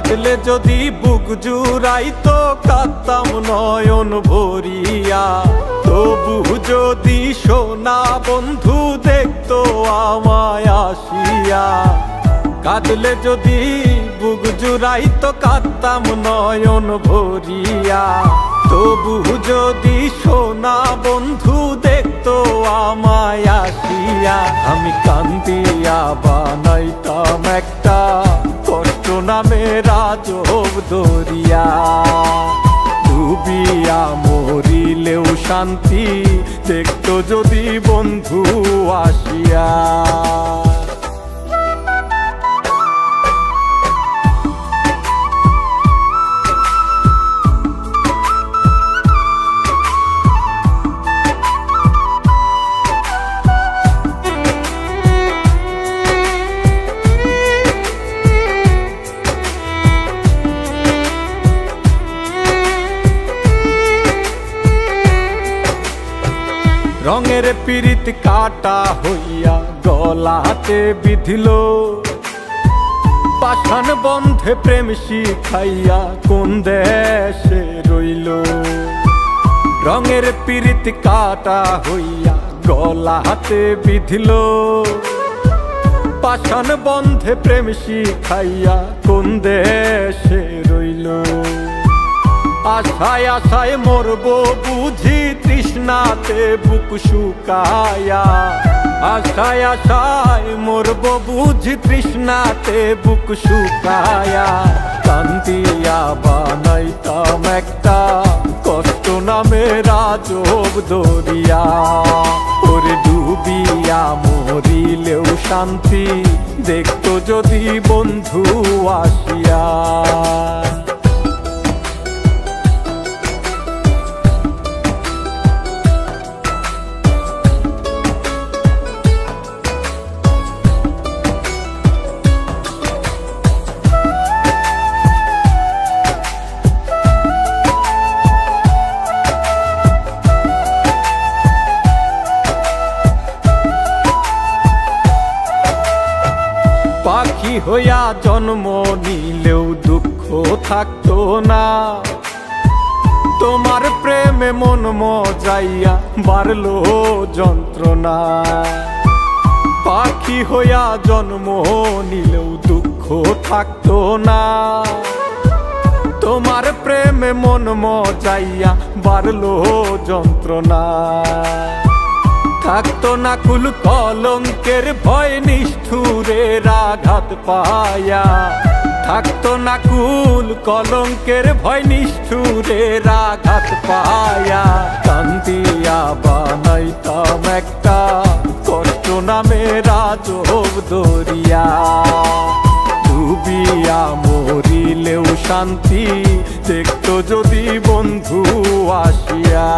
কাঁদলে যদি বুক জুড়াইতো কাঁদতাম নয়ন ভরিয়া, তবু যদি সোনা বন্ধু দেখতো আমায় আসিয়া। কাঁদলে যদি বুক জুড়াইতো কাঁদতাম নয়ন ভরিয়া, তবু যদি সোনা বন্ধু দেখতো আমায় আসিয়া। আমি কান্দিয়া বানাইতাম একটা কষ্ট নামের আজব দরিয়া, ডুবিয়া মরিলেও শান্তি দেখতো যদি বন্ধু আসিয়া। রঙের পীড়িত কাটা হইয়া গলাতে বিধিল, পাষাণ বন্ধে প্রেম শিখাইয়া কোন দেশে রইল। রঙের পীড়িত কাটা হইয়া গলাতে বিধিল, পাষাণ বন্ধে প্রেম শিখাইয়া কোন দেশে রইল। আশায় আশায় মরবো বুঝি তৃষ্ণাতে বুক শুকায়া, আশায় আশায় মরবো বুঝি তৃষ্ণাতে বুক শুকায়া। কান্দিয়া বানাইতাম একটা কষ্ট নামের আজব দরিয়া, ওরে ডুবিয়া মরিলেও শান্তি দেখতো যদি বন্ধু আসিয়া। পাখি হইয়া জন্ম নিলেও দুঃখ থাকতো না, তোমার প্রেমে মন মজাইয়া বাড়লো যন্ত্রণা। পাখি হইয়া জন্ম নিলেও দুঃখ থাকতো না, তোমার প্রেমে মন মজাইয়া বাড়লো যন্ত্রণা। থাকতো না কুল কলঙ্কের ভয় নিষ্ঠুরের আঘাত পায়া, থাকতো না কুল কলঙ্কের ভয় নিষ্ঠুরের আঘাত পায়া। কান্দিয়া বানাইতাম একটা কষ্ট নামের আজব দরিয়া, ডুবিয়া মরিলেও শান্তি দেখতো যদি বন্ধু আসিয়া।